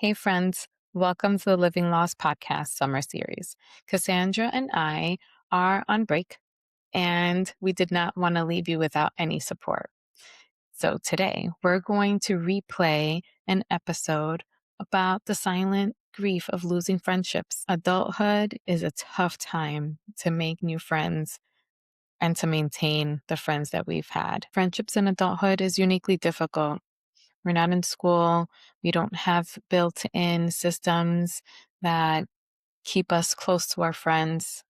Hey, friends. Welcome to the Living Lost Podcast Summer Series. Cassandra and I are on break, and we did not want to leave you without any support. So today, we're going to replay an episode about the silent grief of losing friendships. Adulthood is a tough time to make new friends and to maintain the friends that we've had. Friendships in adulthood is uniquely difficult. We're not in school. We don't have built-in systems that keep us close to our friends.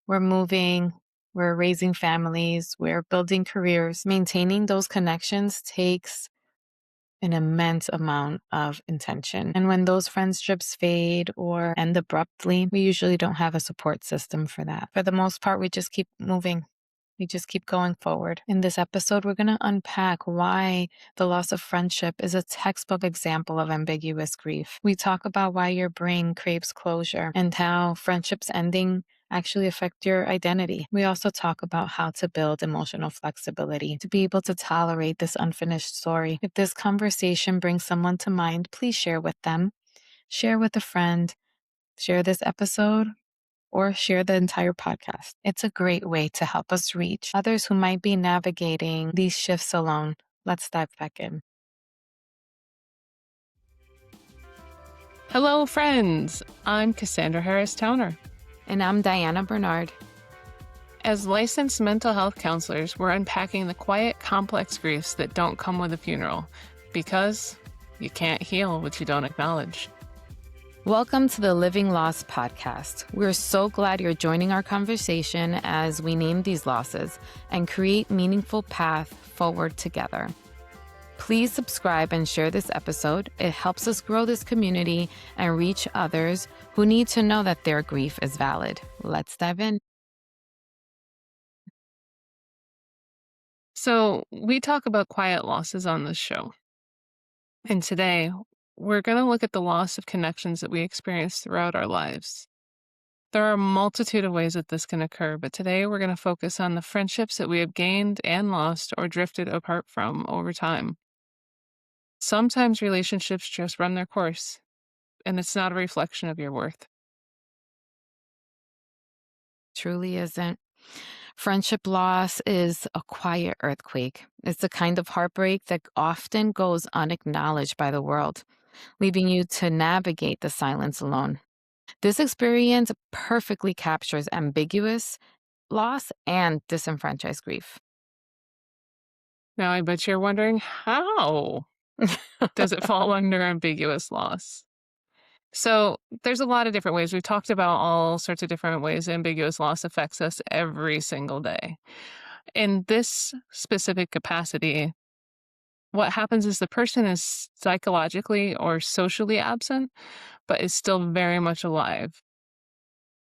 We're moving, we're raising families, we're building careers. Maintaining those connections takes an immense amount of intention. And when those friendships fade or end abruptly, we usually don't have a support system for that. For the most part, we just keep moving. We just keep going forward. In this episode, we're going to unpack why the loss of friendship is a textbook example of ambiguous grief. We talk about why your brain craves closure and how friendships ending actually affect your identity. We also talk about how to build emotional flexibility to be able to tolerate this unfinished story. If this conversation brings someone to mind, please share with them. Share with a friend. Share this episode or share the entire podcast. It's a great way to help us reach others who might be navigating these shifts alone. Let's dive back in. Hello, friends. I'm Cassandra Harris-Towner. And I'm Daiana Bernard. As licensed mental health counselors, we're unpacking the quiet, complex griefs that don't come with a funeral, because you can't heal what you don't acknowledge. Welcome to the Living Lost Podcast. We're so glad you're joining our conversation as we name these losses and create meaningful path forward together. Please subscribe and share this episode. It helps us grow this community and reach others who need to know that their grief is valid. Let's dive in. So we talk about quiet losses on this show. And today, we're going to look at the loss of connections that we experience throughout our lives. There are a multitude of ways that this can occur, but today we're going to focus on the friendships that we have gained and lost or drifted apart from over time. Sometimes relationships just run their course, and it's not a reflection of your worth. Truly isn't. Friendship loss is a quiet earthquake. It's the kind of heartbreak that often goes unacknowledged by the world, leaving you to navigate the silence alone. This experience perfectly captures ambiguous loss and disenfranchised grief. Now, I bet you're wondering, how does it fall under ambiguous loss? So there's a lot of different ways. We've talked about all sorts of different ways ambiguous loss affects us every single day. In this specific capacity, what happens is the person is psychologically or socially absent, but is still very much alive.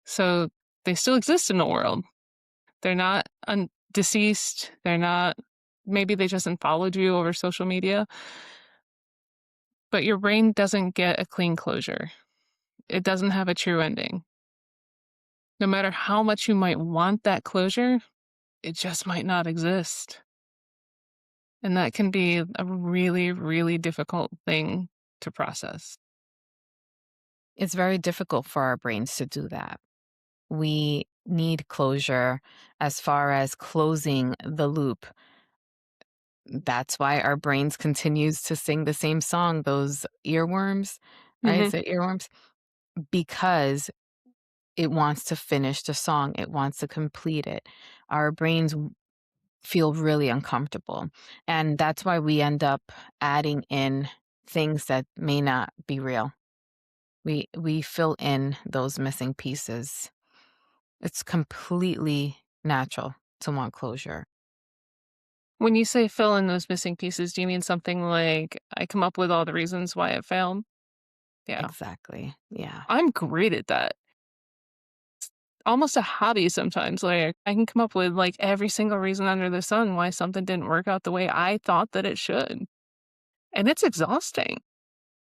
So they still exist in the world. They're not deceased. They're not, maybe they just unfollowed you over social media. But your brain doesn't get a clean closure. It doesn't have a true ending. No matter how much you might want that closure, it just might not exist. And that can be a really, really difficult thing to process. It's very difficult for our brains to do that. We need closure as far as closing the loop. That's why our brains continues to sing the same song, those earworms, right? Is it earworms? Because it wants to finish the song. It wants to complete it. Our brains feel really uncomfortable. And that's why we end up adding in things that may not be real. We fill in those missing pieces. It's completely natural to want closure. When you say fill in those missing pieces, do you mean something like, I come up with all the reasons why it failed? Yeah. Exactly. Yeah. I'm great at that. It's almost a hobby sometimes. Like, I can come up with like every single reason under the sun why something didn't work out the way I thought that it should. And it's exhausting.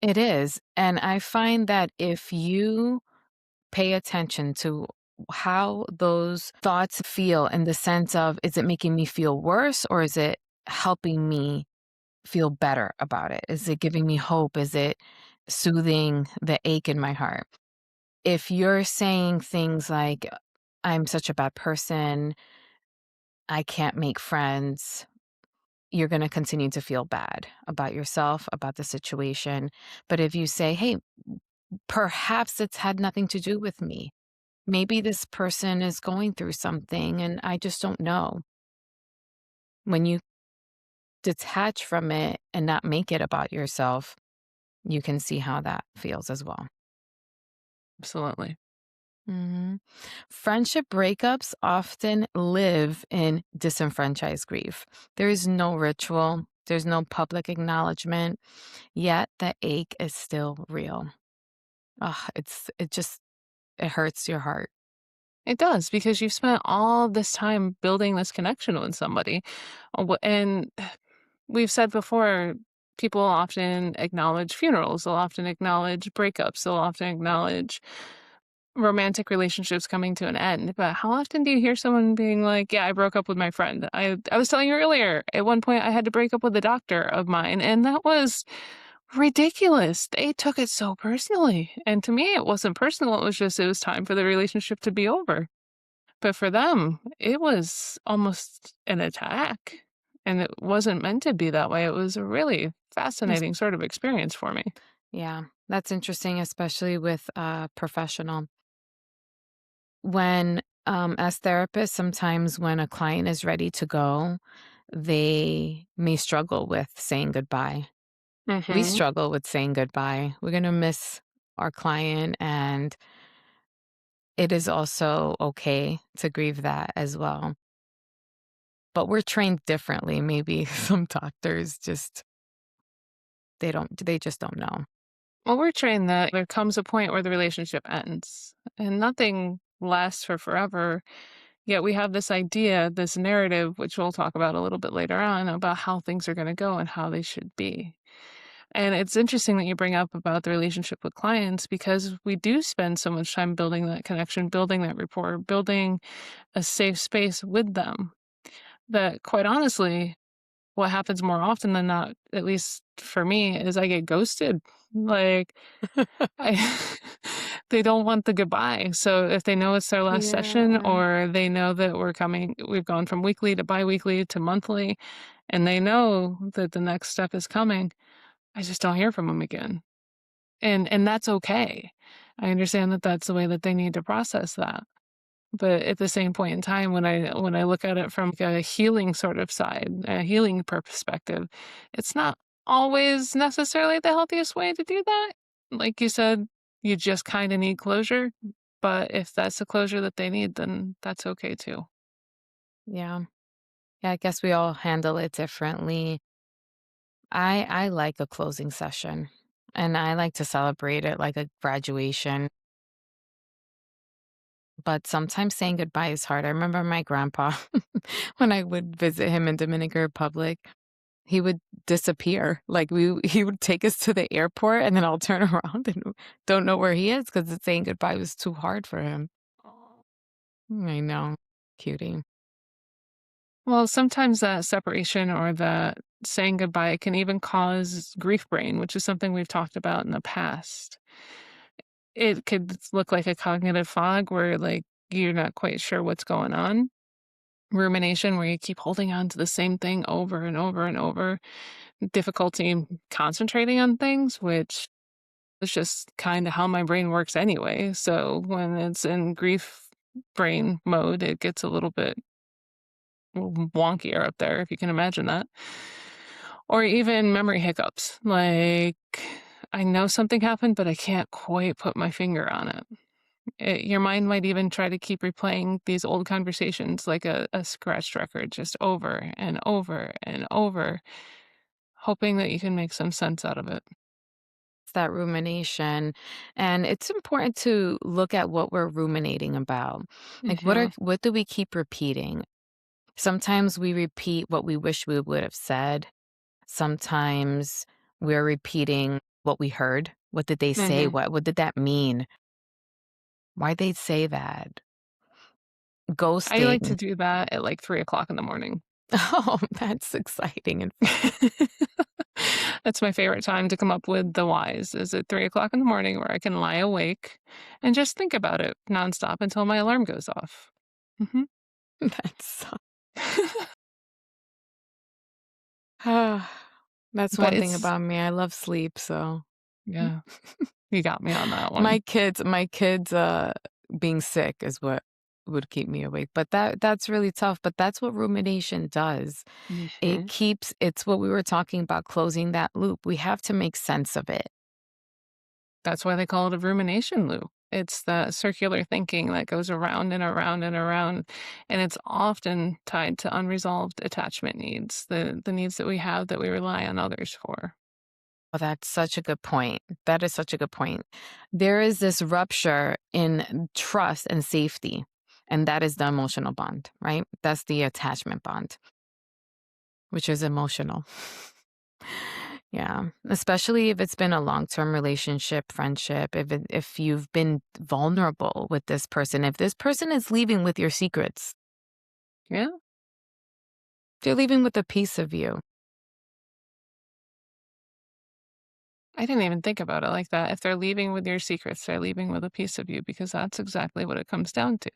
It is. And I find that if you pay attention to how those thoughts feel in the sense of, is it making me feel worse or is it helping me feel better about it? Is it giving me hope? Is it soothing the ache in my heart. If you're saying things like, "I'm such a bad person, I can't make friends," you're gonna continue to feel bad about yourself, about the situation. But if you say, "Hey, perhaps it's had nothing to do with me. Maybe this person is going through something and I just don't know." When you detach from it and not make it about yourself, you can see how that feels as well. Absolutely. Mhm. Friendship breakups often live in disenfranchised grief. There is no ritual, there's no public acknowledgement, yet the ache is still real. Ugh, it hurts your heart. It does because you've spent all this time building this connection with somebody. And we've said before, people often acknowledge funerals, they'll often acknowledge breakups, they'll often acknowledge romantic relationships coming to an end. But how often do you hear someone being like, "Yeah, I broke up with my friend. I was telling you earlier, at one point I had to break up with a doctor of mine, and that was ridiculous. They took it so personally. And to me, it wasn't personal. It was time for the relationship to be over. But for them, it was almost an attack. And it wasn't meant to be that way. It was a really Yes. fascinating sort of experience for me. Yeah, that's interesting, especially with a professional. When, as therapists, sometimes when a client is ready to go, they may struggle with saying goodbye. We Hmm. struggle with saying goodbye. We're gonna miss our client, and it is also okay to grieve that as well. But we're trained differently. Maybe some doctors just they just don't know. Well, we're trained that there comes a point where the relationship ends and nothing lasts for forever. Yet we have this idea, this narrative, which we'll talk about a little bit later on, about how things are going to go and how they should be. And it's interesting that you bring up about the relationship with clients because we do spend so much time building that connection, building that rapport, building a safe space with them that, quite honestly, what happens more often than not, at least for me, is I get ghosted. Like, I they don't want the goodbye. So if they know it's their last session Yeah. or they know that we've gone from weekly to biweekly to monthly, and they know that the next step is coming, I just don't hear from them again. And that's okay. I understand that that's the way that they need to process that. But at the same point in time, when I look at it from like a healing sort of side, a healing perspective, it's not always necessarily the healthiest way to do that. Like you said, you just kind of need closure. But if that's the closure that they need, then that's okay too. Yeah. Yeah, I guess we all handle it differently. I like a closing session, and I like to celebrate it like a graduation, but sometimes saying goodbye is hard. I remember my grandpa, when I would visit him in Dominican Republic, he would disappear. Like, he would take us to the airport, and then I'll turn around and don't know where he is because saying goodbye was too hard for him. I know. Cutie. Well, sometimes that separation or that saying goodbye can even cause grief brain, which is something we've talked about in the past. It could look like a cognitive fog where, like, you're not quite sure what's going on. Rumination, where you keep holding on to the same thing over and over and over. Difficulty in concentrating on things, which is just kinda how my brain works anyway. So when it's in grief brain mode, it gets a little bit wonkier up there, if you can imagine that. Or even memory hiccups. Like, I know something happened, but I can't quite put my finger on it. Your mind might even try to keep replaying these old conversations like a scratched record just over and over and over, hoping that you can make some sense out of it. It's that rumination, and it's important to look at what we're ruminating about. Like, Mhm. what do we keep repeating? Sometimes we repeat what we wish we would have said. Sometimes we're repeating what we heard. What did they say? Mhm. What did that mean? Why'd they say that? I like to Ghosting. do that at, like, 3 o'clock in the morning. Oh, that's exciting and fun. That's my favorite time to come up with the whys is at 3 o'clock in the morning where I can lie awake and just think about it nonstop until my alarm goes off. Mhm. That's so that's But one thing it's about me, I love sleep, so yeah, you got me on that one. my kids, being sick is what would keep me awake, but that's really tough, but that's what rumination does. Mhm. It's what we were talking about, closing that loop. We have to make sense of it. That's why they call it a rumination loop. It's the circular thinking that goes around and around and around, and it's often tied to unresolved attachment needs, the needs that we have that we rely on others for. Oh, that's such a good point. That is such a good point. There is this rupture in trust and safety, and that is the emotional bond, right? That's the attachment bond, which is emotional. Yeah, especially if it's been a long-term relationship, friendship, if you've been vulnerable with this person, if this person is leaving with your secrets, Yeah. they're leaving with a piece of you. I didn't even think about it like that. If they're leaving with your secrets, they're leaving with a piece of you because that's exactly what it comes down to.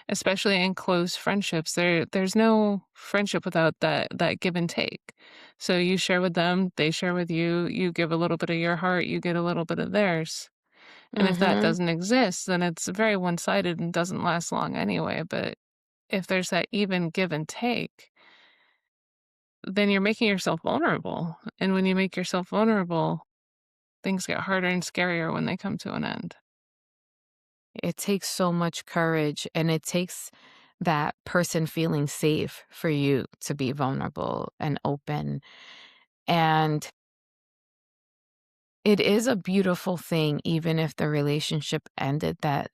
Especially in close friendships, there's no friendship without that give and take. So you share with them, they share with you, you give a little bit of your heart, you get a little bit of theirs. And if that Mhm. doesn't exist, then it's very one-sided and doesn't last long anyway. But if there's that even give and take, then you're making yourself vulnerable. And when you make yourself vulnerable, things get harder and scarier when they come to an end. It takes so much courage and it takes that person feeling safe for you to be vulnerable and open. And it is a beautiful thing, even if the relationship ended, that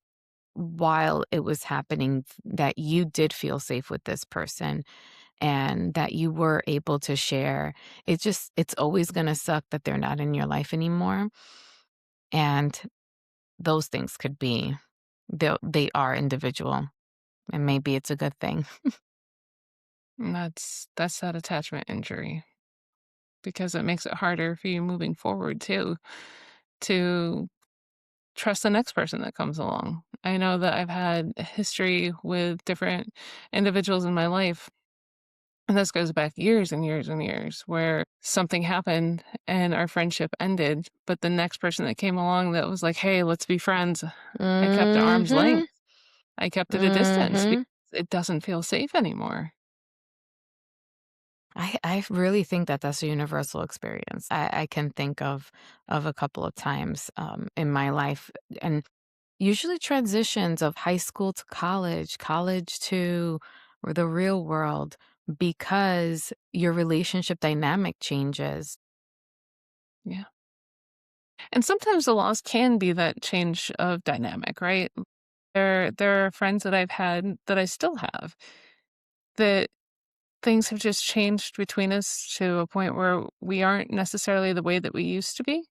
while it was happening, that you did feel safe with this person and that you were able to share. It's always going to suck that they're not in your life anymore. And those things could be, they are individual and maybe it's a good thing. And that's that attachment injury because it makes it harder for you moving forward too to trust the next person that comes along. I know that I've had a history with different individuals in my life, and this goes back years and years and years, where something happened and our friendship ended, but the next person that came along that was like, "Hey, let's be friends." I kept at arm's Mhm. length. I kept at a distance because Mhm. it doesn't feel safe anymore. I really think that that's a universal experience. I can think of a couple of times in my life, and usually transitions of high school to college, college to or the real world, because your relationship dynamic changes. Yeah. And sometimes the loss can be that change of dynamic, right? There are friends that I've had that I still have that things have just changed between us to a point where we aren't necessarily the way that we used to be.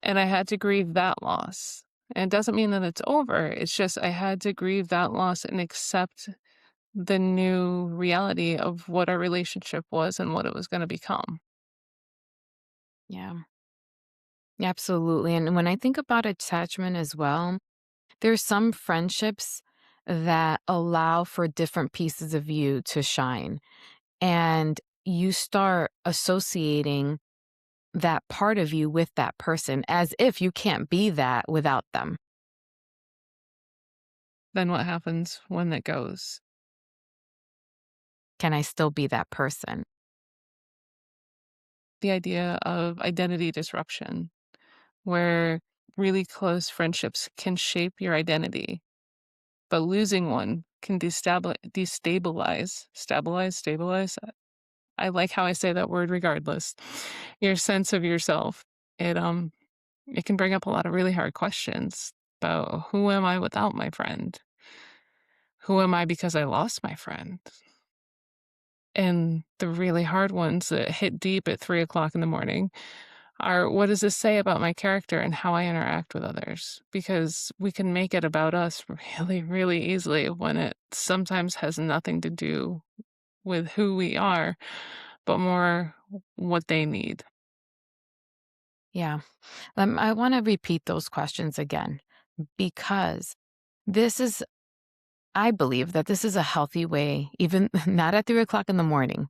And I had to grieve that loss. And it doesn't mean that it's over. It's just I had to grieve that loss and accept the new reality of what our relationship was and what it was going to become. Yeah, absolutely. And when I think about attachment as well, there's some friendships that allow for different pieces of you to shine. And you start associating that part of you with that person as if you can't be that without them. Then what happens when that goes? Can I still be that person? The idea of identity disruption, where really close friendships can shape your identity, but losing one can stabilize. I like how I say that word regardless. Your sense of yourself. It it can bring up a lot of really hard questions about who am I without my friend? Who am I because I lost my friend? And the really hard ones that hit deep at 3 o'clock in the morning are what does this say about my character and how I interact with others? Because we can make it about us really, really easily when it sometimes has nothing to do with who we are, but more what they need. Yeah. I want to repeat those questions again because this is, I believe that this is a healthy way, even not at 3 o'clock in the morning.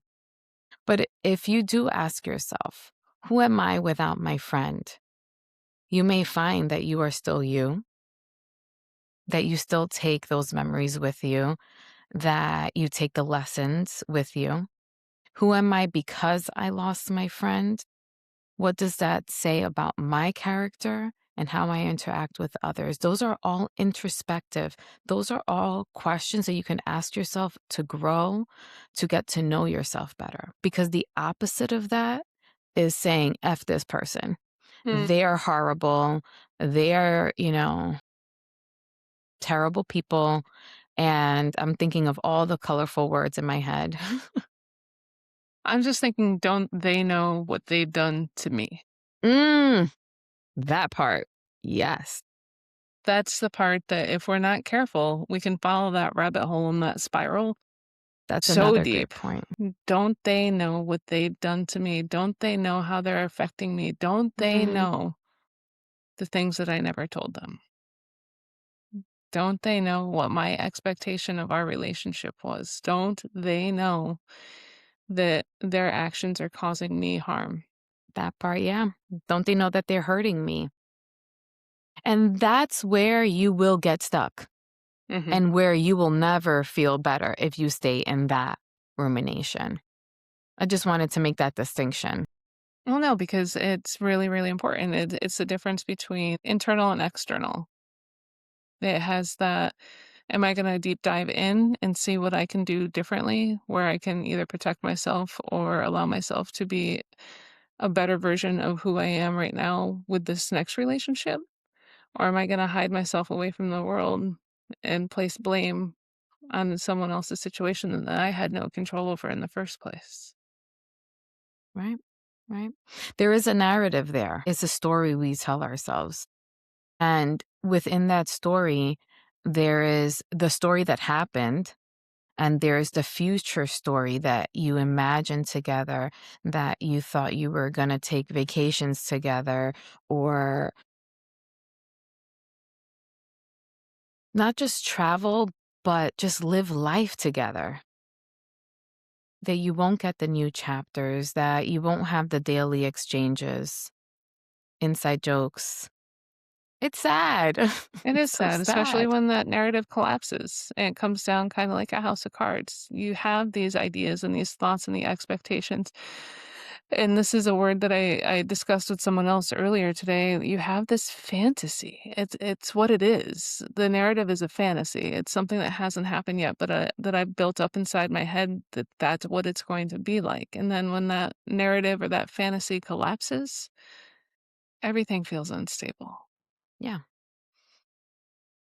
But if you do ask yourself, who am I without my friend? You may find that you are still you, that you still take those memories with you, that you take the lessons with you. Who am I because I lost my friend? What does that say about my character and how I interact with others? Those are all introspective. Those are all questions that you can ask yourself to grow, to get to know yourself better. Because the opposite of that is saying, F this person. Mm. They're horrible. They're, terrible people. And I'm thinking of all the colorful words in my head. I'm just thinking, don't they know what they've done to me? mm, that part. Yes, That's the part that if we're not careful, we can follow that rabbit hole and that spiral that's so another great deep. point. Don't they know what they've done to me? Don't they know how they're affecting me? Don't they Mhm. know the things that I never told them? Don't they know what my expectation of our relationship was? Don't they know that their actions are causing me harm? That part, yeah. Don't they know that they're hurting me? And that's where you will get stuck Mhm. and where you will never feel better if you stay in that rumination. I just wanted to make that distinction. Well, no, because it's really, really important. It's the difference between internal and external. It has that, am I going to deep dive in and see what I can do differently, where I can either protect myself or allow myself to be a better version of who I am right now with this next relationship? Or am I going to hide myself away from the world and place blame on someone else's situation that I had no control over in the first place? Right? Right? There is a narrative there. It's a story we tell ourselves. And within that story, there is the story that happened, and there's the future story that you imagined together, that you thought you were going to take vacations together, or not just travel, but just live life together. That you won't get the new chapters, that you won't have the daily exchanges, inside jokes. It's sad. It is It's so sad, especially sad. when that narrative collapses and it comes down kind of like a house of cards. You have these ideas and these thoughts and the expectations. And this is a word that I discussed with someone else earlier today. You have this fantasy. It's what it is. The narrative is a fantasy. It's something that hasn't happened yet, but that I've built up inside my head that that's what it's going to be like. And then when that narrative or that fantasy collapses, everything feels unstable. Yeah.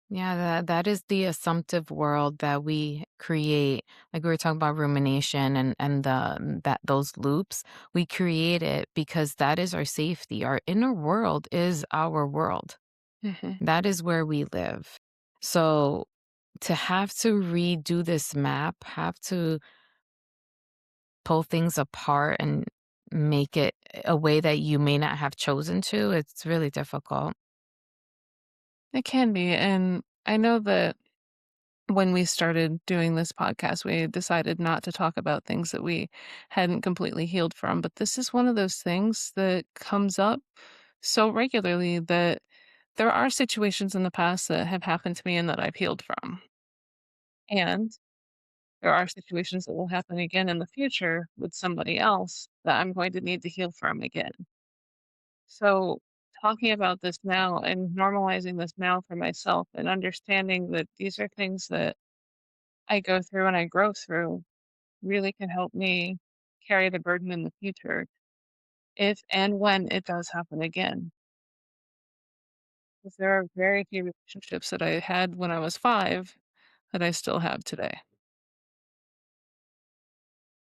Yeah, that is the assumptive world that we create. Like we were talking about rumination and that those loops, we create it because that is our safety. Our inner world is our world. Hmm. That is where we live. So to have to redo this map, have to pull things apart and make it a way that you may not have chosen to, it's really difficult. It can be. And I know that when we started doing this podcast, we decided not to talk about things that we hadn't completely healed from. But this is one of those things that comes up so regularly that there are situations in the past that have happened to me and that I've healed from. And there are situations that will happen again in the future with somebody else that I'm going to need to heal from again. So, talking about this now and normalizing this now for myself and understanding that these are things that I go through and I grow through really can help me carry the burden in the future if and when it does happen again. Because there are very few relationships that I had when I was 5 that I still have today.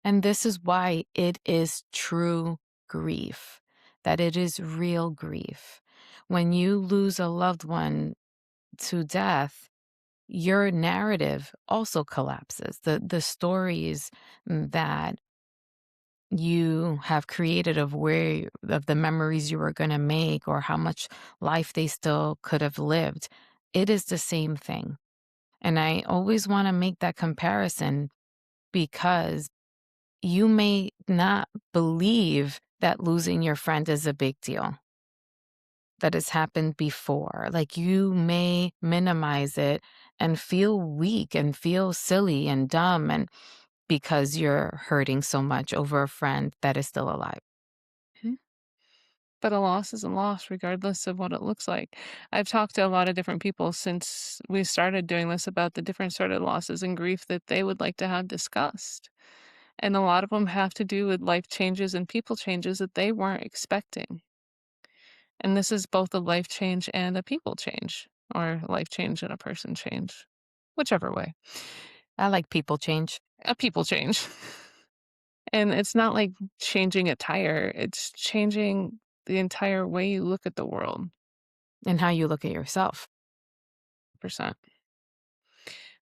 And this is why it is true grief, that it is real grief. When you lose a loved one to death, your narrative also collapses. The stories that you have created of the memories you were going to make or how much life they still could have lived, it is the same thing. And I always want to make that comparison because you may not believe that losing your friend is a big deal, that has happened before. Like you may minimize it and feel weak and feel silly and dumb and because you're hurting so much over a friend that is still alive. Mhm. But a loss is a loss regardless of what it looks like. I've talked to a lot of different people since we started doing this about the different sort of losses and grief that they would like to have discussed. And a lot of them have to do with life changes and people changes that they weren't expecting. And this is both a life change and a people change, or life change and a person change, whichever way. I like people change A people change. And it's not like changing a tire, it's changing the entire way you look at the world, and how you look at yourself. percent.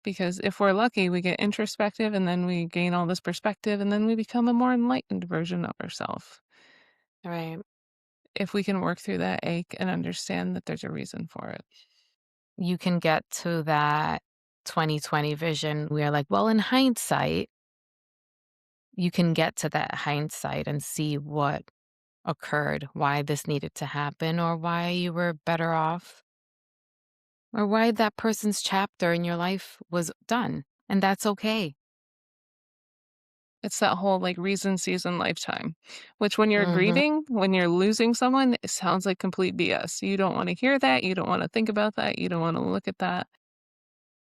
Because if we're lucky, we get introspective and then we gain all this perspective and then we become a more enlightened version of ourselves. Right. If we can work through that ache and understand that there's a reason for it. You can get to that 2020 vision where, like, well, in hindsight, you can get to that hindsight and see what occurred, why this needed to happen, or why you were better off, or why that person's chapter in your life was done. And that's okay. It's that whole like reason, season, lifetime, which when you're Hmm. grieving, when you're losing someone, it sounds like complete BS. You don't want to hear that. You don't want to think about that. You don't want to look at that.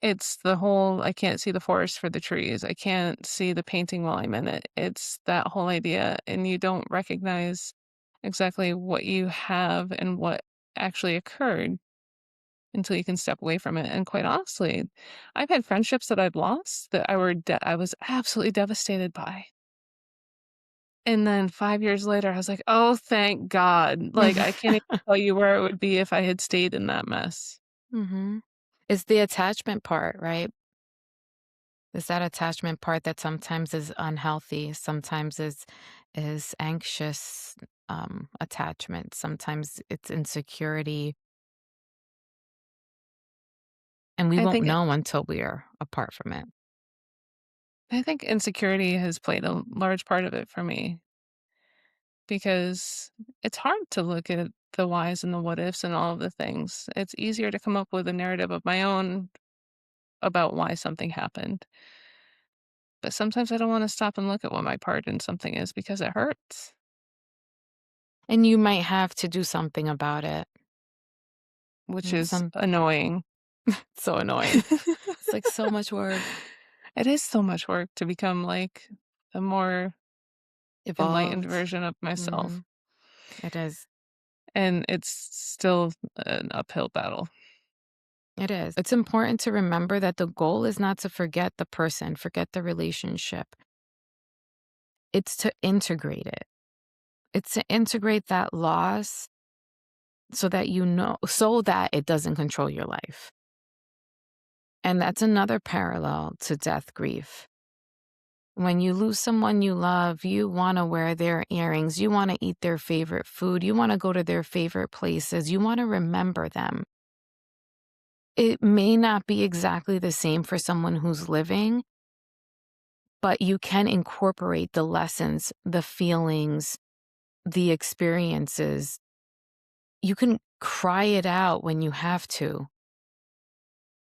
It's the whole I can't see the forest for the trees. I can't see the painting while I'm in it. It's that whole idea. And you don't recognize exactly what you have and what actually occurred until you can step away from it. And quite honestly, I've had friendships that I've lost that I was absolutely devastated by. And then 5 years later, I was like, "Oh, thank God." Like, I can't even tell you where it would be if I had stayed in that mess. Hmm. It's the attachment part, right? It's that attachment part that sometimes is unhealthy, sometimes is anxious attachment, sometimes it's insecurity, and we I won't think know until we're apart from it. I think insecurity has played a large part of it for me because it's hard to look at the whys and the what ifs and all of the things. It's easier to come up with a narrative of my own about why something happened. But sometimes I don't wanna stop and look at what my part in something is because it hurts, And you might have to do something about it. which And is some annoying. so annoying. It's like so much work. It is so much work to become, like, a more enlightened Evolved. version of myself, Mhm. It is. and it's still an uphill battle. It is. It's important to remember that the goal is not to forget the person, forget the relationship. It's to integrate it. It's to integrate that loss so that you know so that it doesn't control your life. And that's another parallel to death grief. When you lose someone you love, you want to wear their earrings, you want to eat their favorite food, you want to go to their favorite places, you want to remember them. It may not be exactly the same for someone who's living, but you can incorporate the lessons, the feelings, the experiences. You can cry it out when you have to.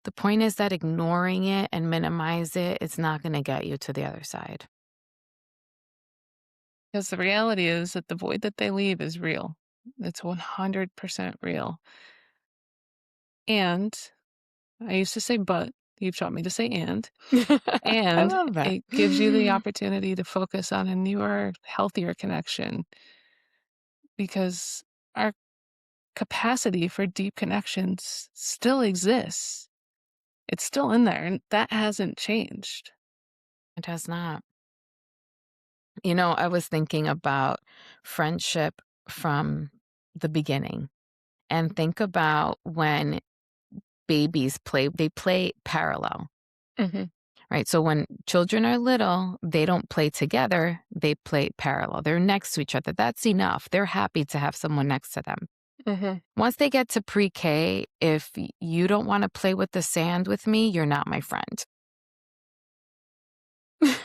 The point is that ignoring it and minimize it, it's not going to get you to the other side. Because the reality is that the void that they leave is real. It's 100% real, and I used to say "but," you've taught me to say I and love that. it gives you the opportunity to focus on a newer, healthier connection because our capacity for deep connections still exists. It's still in there, and that hasn't changed. It has not. You know, I was thinking about friendship from the beginning and think about when babies they play parallel, Mhm. right? So when children are little, they don't play together, they play parallel. They're next to each other. That's enough. They're happy to have someone next to them. Mhm. Once they get to pre-K, if you don't want to play with the sand with me, you're not my friend.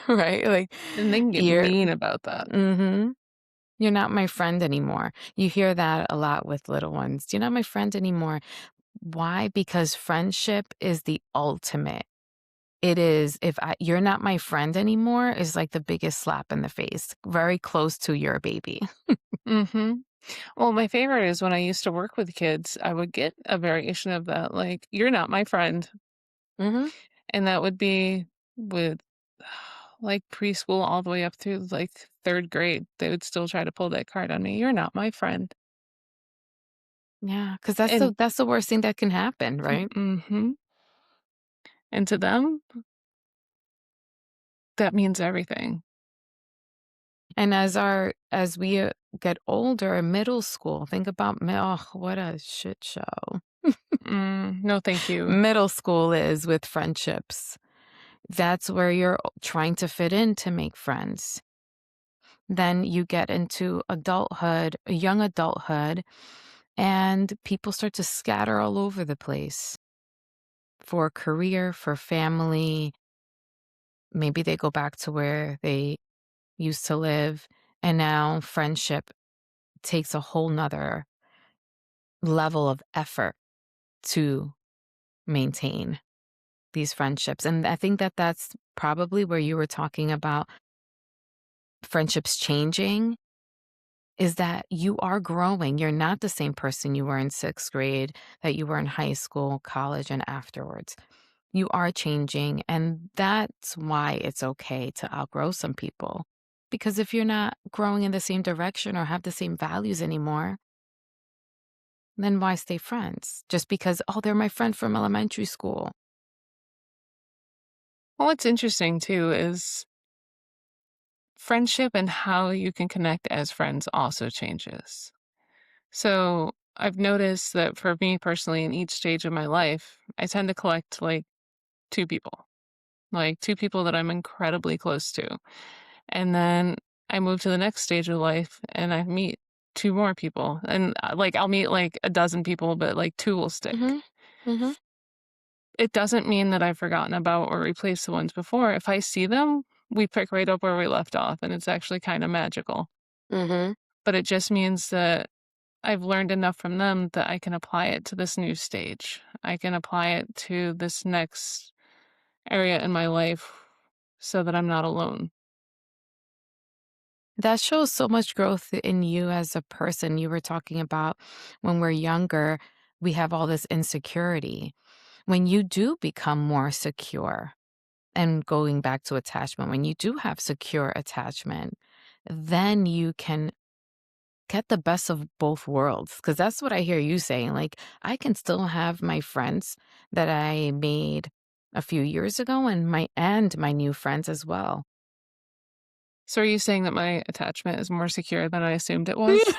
Right? Like And they can get you're mean about that. mhm. You're not my friend anymore. You hear that a lot with little ones. You're not my friend anymore. Why? Because friendship is the ultimate. It is you're not my friend anymore is like the biggest slap in the face. Very close to your baby. Mhm. Well, my favorite is when I used to work with kids, I would get a variation of that, like, "You're not my friend." Mhm. And that would be with, like, preschool all the way up through, like, 3rd grade. They would still try to pull that card on me, "You're not my friend." Yeah, because And that's the worst thing that can happen, right? mhm. And to them, that means everything. And as we get older, middle school, think about oh, what a shit show. No, thank you. Middle school is with friendships. That's where you're trying to fit in to make friends. Then you get into adulthood, young adulthood, and people start to scatter all over the place for career, for family. Maybe they go back to where they used to live, and now friendship takes a whole nother level of effort to maintain these friendships. And I think that that's probably where you were talking about friendships changing is that you are growing. You're not the same person you were in sixth grade, that you were in high school, college, and afterwards. You are changing. And that's why it's okay to outgrow some people. Because if you're not growing in the same direction or have the same values anymore, then why stay friends? Just because, oh, they're my friend from elementary school. Well, what's interesting too is friendship and how you can connect as friends also changes. So, I've noticed that for me personally, in each stage of my life, I tend to collect, like, 2 people. Like, 2 people that I'm incredibly close to. And then I move to the next stage of life and I meet 2 more people. And, like, I'll meet, like, a dozen people, but, like, 2 will stick. Hmm. Hmm. It doesn't mean that I've forgotten about or replaced the ones before. If I see them, we pick right up where we left off, and it's actually kinda magical. Hmm. But it just means that I've learned enough from them that I can apply it to this new stage. I can apply it to this next area in my life so that I'm not alone. That shows so much growth in you as a person. You were talking about when we're younger, we have all this insecurity. When you do become more secure, and going back to attachment, when you do have secure attachment, then you can get the best of both worlds. Because that's what I hear you saying. Like, I can still have my friends that I made a few years ago and my new friends as well. So are you saying that my attachment is more secure than I assumed it was?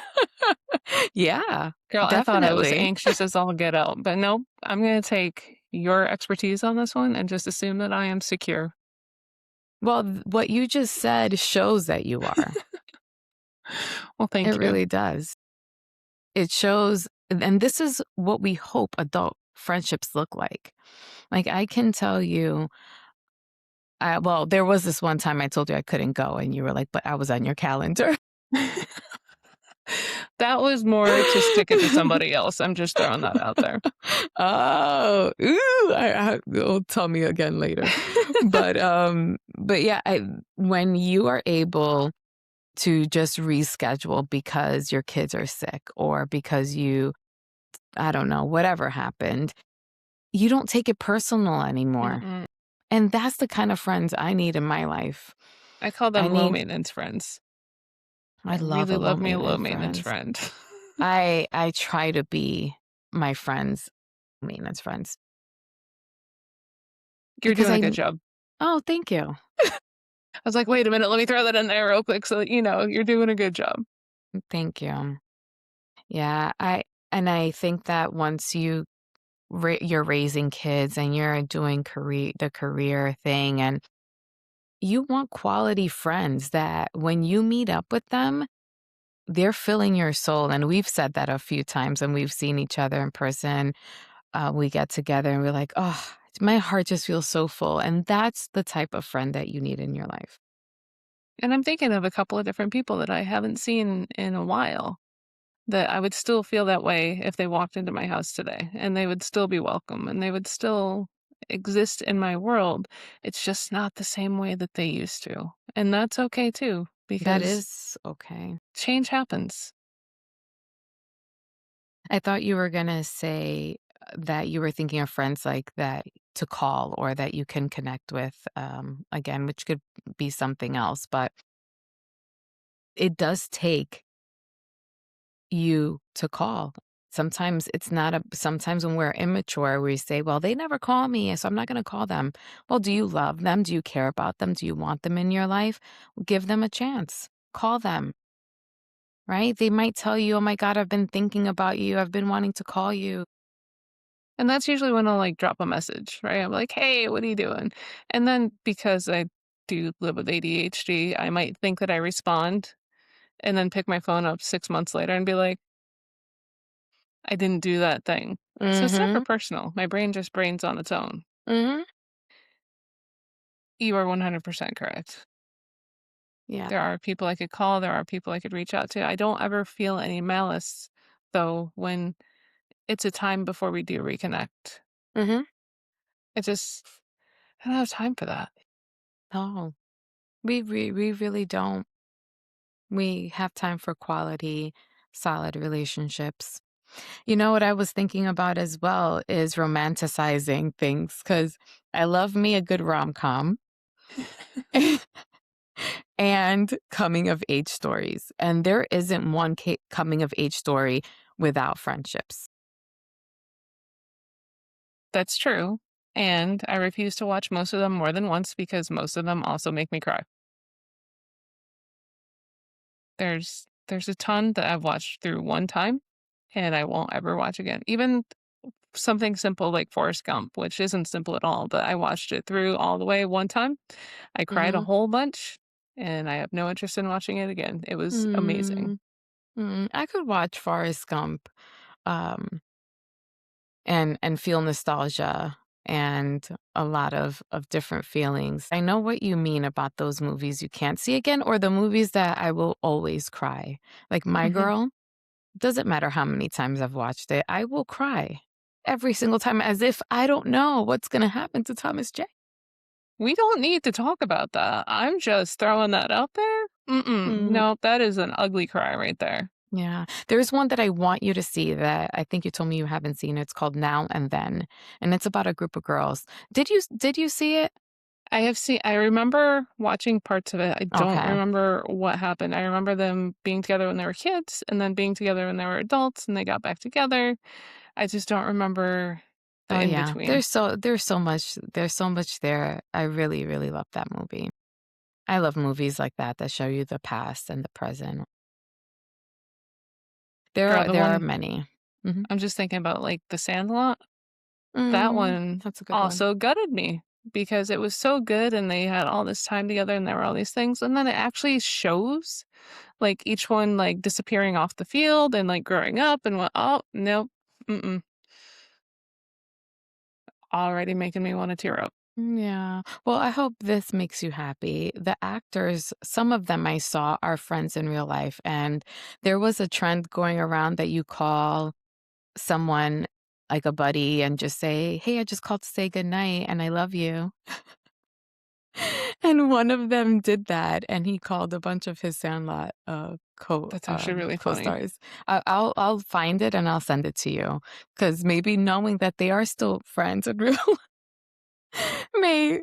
Yeah, Girl, I thought I was definitely. anxious as all get out, but nope, I'm gonna take your expertise on this one and just assume that I am secure. Well, what you just said shows that you are. Well, It thank you. really does. It shows, and this is what we hope adult friendships look like. Like, I can tell you, well, there was this one time I told you I couldn't go, and you were like, "But I was on your calendar." That was more to stick it to somebody else. I'm just throwing that out there. Oh, ooh, oh, tell me again later. But yeah, when you are able to just reschedule because your kids are sick or because I don't know, whatever happened, you don't take it personal anymore. Mm-mm. And that's the kind of friends I need in my life. I call I them low need maintenance friends. I I love really a low love me a low maintenance maintenance friends. friend. I try to be my friends' maintenance friends You're because doing a good job. oh, thank you. I was like, wait a minute, let me throw that in there real quick so that you know you're doing a good job. Thank you. Yeah, I think that once you you're raising kids and you're doing the career thing, and you want quality friends that when you meet up with them, they're filling your soul. And we've said that a few times when we've seen each other in person. We get together and we're like, oh, my heart just feels so full. And that's the type of friend that you need in your life. And I'm thinking of a couple of different people that I haven't seen in a while that I would still feel that way if they walked into my house today, and they would still be welcome and they would still exist in my world. It's just not the same way that they used to. And that's okay too, That because is okay. change happens. I thought you were going to say that you were thinking of friends like that to call or that you can connect with again, which could be something else. But it does take you to call. Sometimes it's not sometimes when we're immature, we say, well, they never call me, so I'm not going to call them. Well, do you love them? Do you care about them? Do you want them in your life? Give them a chance. Call them, right? They might tell you, oh my God, I've been thinking about you. I've been wanting to call you. And that's usually when I'll like drop a message, right? I'm like, hey, what are you doing? And then because I do live with ADHD, I might think that I respond and then pick my phone up 6 months later and be like, I didn't do that thing. So it's never Mm-hmm. personal. My brain just brains on its own. Mm-hmm. You are 100% correct. Yeah. There are people I could call, there are people I could reach out to. I don't ever feel any malice, though, when it's a time before we do reconnect. Mm-hmm. I don't have time for that. No, we really don't. We have time for quality, solid relationships. You know what I was thinking about as well is romanticizing things because I love me a good rom-com and coming of age stories. And there isn't one coming of age story without friendships. That's true. And I refuse to watch most of them more than once because most of them also make me cry. There's a ton that I've watched through one time and I won't ever watch again. Even something simple like Forrest Gump, which isn't simple at all, but I watched it through all the way one time. I cried a Mhm. whole bunch and I have no interest in watching it again. It was amazing. Mm, I could watch Forrest Gump, um, and feel nostalgia and a lot of different feelings. I know what you mean about those movies you can't see again or the movies that I will always cry. Like My Mhm. Girl, doesn't matter how many times I've watched it, I will cry every single time as if I don't know what's gonna happen to Thomas J. We don't need to talk about that. I'm just throwing that out there. Mm-mm. Mm, No, that is an ugly cry right there. yeah. There's one that I want you to see that I think you told me you haven't seen. It's called Now and Then, and it's about a group of girls. Did you see it? I remember watching parts of it. I don't Okay. remember what happened. I remember them being together when they were kids and then being together when they were adults and they got back together. I just don't remember the Oh, in yeah. between. There's so much there. I really, really love that movie. I love movies like that that show you the past and the present. There Girl, are the there are one many. Mhm. I'm just thinking about, like, The Sandlot, that Mm, one that's a good one. also gutted me because it was so good and they had all this time together and there were all these things, and then it actually shows, like, each one, like, disappearing off the field and, like, growing up and what oh, nope, mm-mm, already making me wanna tear up. Yeah. Well, I hope this makes you happy. The actors, some of them I saw are friends in real life, and there was a trend going around that you call someone like a buddy and just say, "Hey, I just called to say good night and I love you." And one of them did that, and he called a bunch of his Sandlot That's actually really funny. co-stars. I'll find it and I'll send it to you because maybe knowing that they are still friends in real may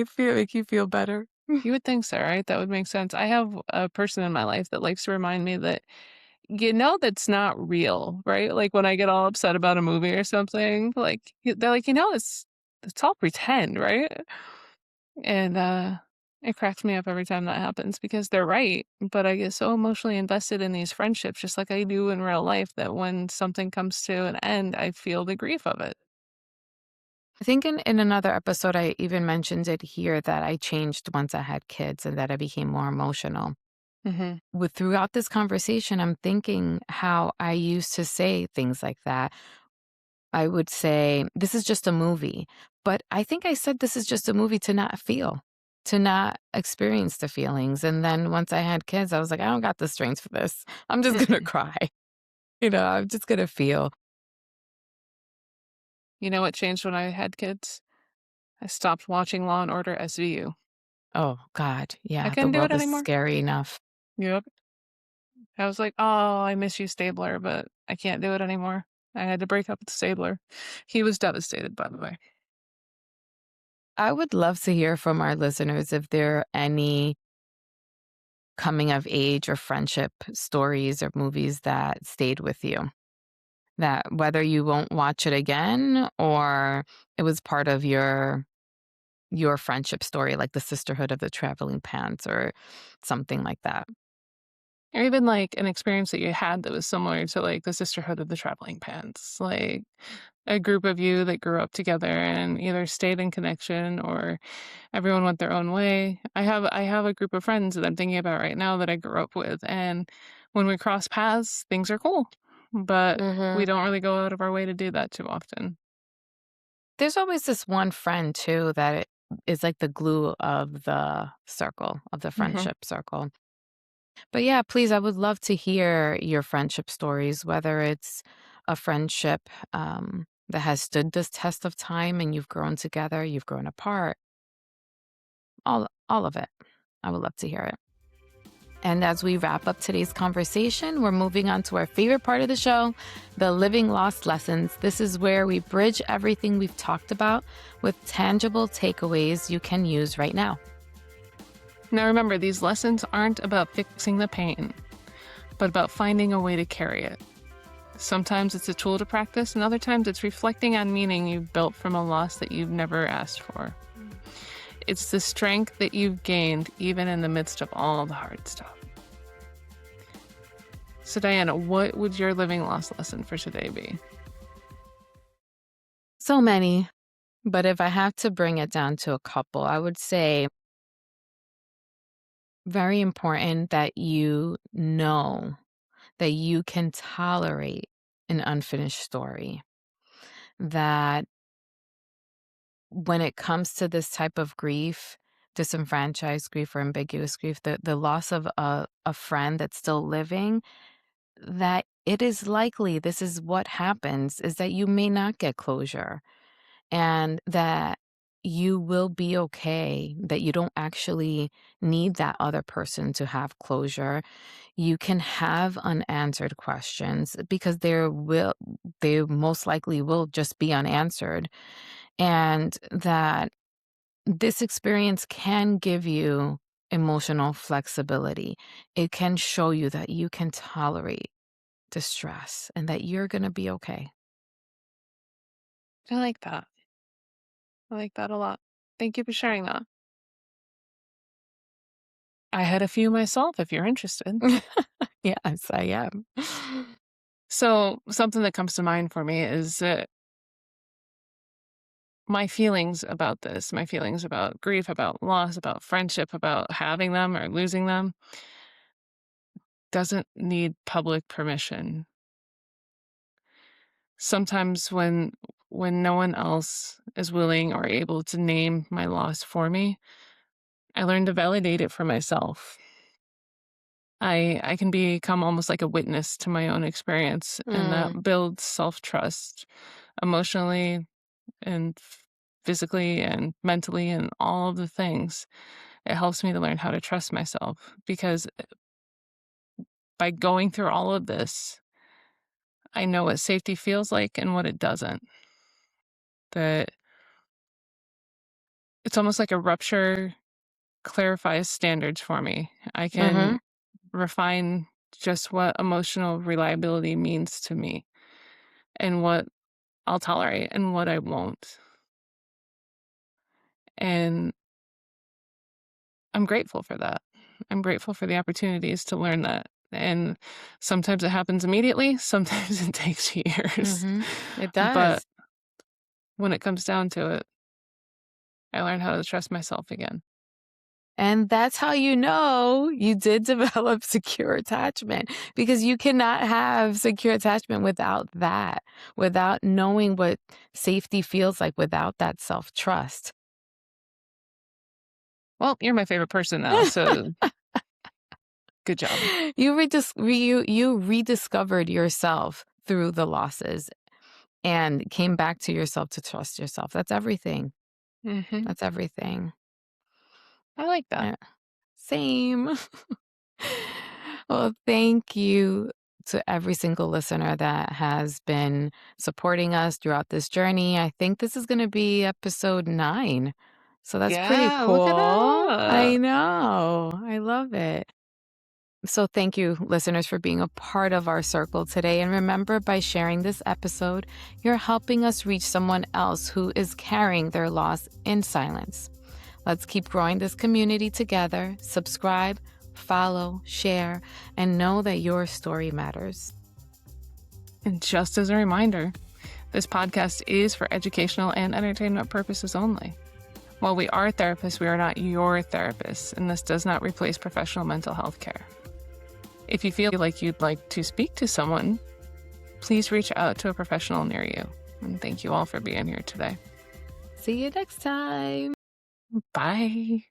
feel make you feel better. You would think so, right? That would make sense. I have a person in my life that likes to remind me that, that's not real, right? Like, when I get all upset about a movie or something, like, they're like, it's all pretend, right? And, it cracks me up every time that happens because they're right, but I get so emotionally invested in these friendships just like I do in real life that when something comes to an end, I feel the grief of it. I think in another episode, I even mentioned it here that I changed once I had kids and that I became more emotional. Mhm. With throughout this conversation, I'm thinking how I used to say things like that. I would say, "This is just a movie." But I think I said this is just a movie to not feel, to not experience the feelings. And then once I had kids, I was like, "I don't got the strength for this. I'm just gonna cry." I'm just gonna feel. You know what changed when I had kids? I stopped watching Law& and Order SVU. Oh god, I yeah, the couldn't do it world is anymore. scary enough. Yep. I was like, "Oh, I miss you, Stabler, but I can't do it anymore." I had to break up with Stabler. He was devastated, by the way. I would love to hear from our listeners if there are any coming of age or friendship stories or movies that stayed with you. That whether you won't watch it again or it was part of your friendship story, like the Sisterhood of the Traveling Pants or something like that. Or even, like, an experience that you had that was similar to, like, the Sisterhood of the Traveling Pants, like, a group of you that grew up together and either stayed in connection or everyone went their own way. I have a group of friends that I'm thinking about right now that I grew up with, and when we cross paths, things are cool, but we Mhm. don't really go out of our way to do that too often. There's always this one friend too that is like the glue of the circle, of the Mhm. friendship circle. But yeah, please, I would love to hear your friendship stories, whether it's a friendship that has stood this test of time and you've grown together, you've grown apart, all of it. I would love to hear it. And as we wrap up today's conversation, we're moving on to our favorite part of the show, the living lost lessons. This is where we bridge everything we've talked about with tangible takeaways you can use right now. Now remember, these lessons aren't about fixing the pain, but about finding a way to carry it. Sometimes it's a tool to practice, and other times it's reflecting on meaning you've built from a loss that you've never asked for. It's the strength that you've gained even in the midst of all the hard stuff. So, Diana, what would your living loss lesson for today be? So many, but if I have to bring it down to a couple, I would say very important that you know that you can tolerate an unfinished story. That when it comes to this type of grief, disenfranchised grief or ambiguous grief, the loss of a friend that's still living, that it is likely this is what happens is that you may not get closure and that you will be okay, that you don't actually need that other person to have closure. You can have unanswered questions because they most likely will just be unanswered. And that this experience can give you emotional flexibility. It can show you that you can tolerate distress and that you're going to be okay. I like that. I like that a lot. Thank you for sharing that. I had a few myself if you're interested. Yes, I am. So, something that comes to mind for me is that my feelings about this, my feelings about grief, about loss, about friendship, about having them or losing them, doesn't need public permission. Sometimes when no one else is willing or able to name my loss for me, I learn to validate it for myself. I can become almost like a witness to my own experience, and that Mm, builds self-trust emotionally and physically and mentally and all of the things. It helps me to learn how to trust myself because by going through all of this, I know what safety feels like and what it doesn't. That it's almost like a rupture clarifies standards for me. I can mhm. refine just what emotional reliability means to me and what I'll tolerate and what I won't. And I'm grateful for that. I'm grateful for the opportunities to learn that. And sometimes it happens immediately, sometimes it takes years. Mhm. It But does. when it comes down to it, I learned how to trust myself again. And that's how you know you did develop secure attachment, because you cannot have secure attachment without that, without knowing what safety feels like, without that self-trust. Well, you're my favorite person now, so good job. You rediscovered yourself through the losses and came back to yourself to trust yourself. That's everything. Hmm. That's everything. I like that. Yeah. Same. Well, thank you to every single listener that has been supporting us throughout this journey. I think this is going to be episode 9. So that's pretty Yeah, look at cool. that. I know. I love it. So thank you, listeners, for being a part of our circle today. And remember, by sharing this episode, you're helping us reach someone else who is carrying their loss in silence. Let's keep growing this community together. Subscribe, follow, share, and know that your story matters. And just as a reminder, this podcast is for educational and entertainment purposes only. While we are therapists, we are not your therapists, and this does not replace professional mental health care. If you feel like you'd like to speak to someone, please reach out to a professional near you. And thank you all for being here today. See you next time. Bye.